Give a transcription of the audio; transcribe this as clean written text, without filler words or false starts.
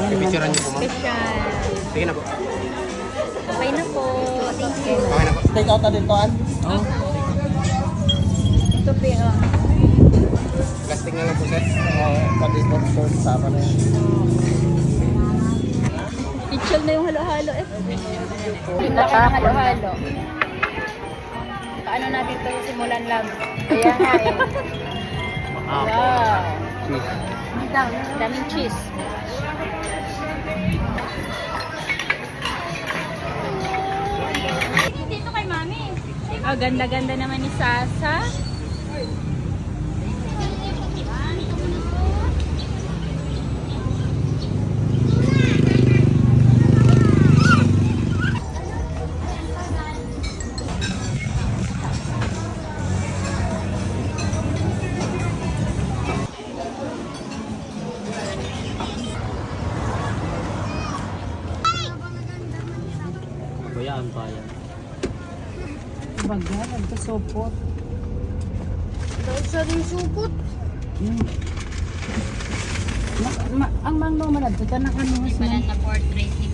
Pipicturean niyo po, ma'am. Special. Sige na po. Okay na po. Thank you. Okay na po. Take out na din to, An? Oo. Ito po. Plastic na lang po, sir. Pati po, short, sama na yan. Pichel na yung halo-halo eh. Halo-halo. Paano natin ito simulan lang? Kaya nga eh. Wow. Daming cheese. Dito kay Mami. Oh, ganda-ganda naman ni Sasa. Bayaan pa yan. Bagyan, nagkasupot. Sa rin supot. Ang mangno man, ito na kanuhas Pala na portrait ni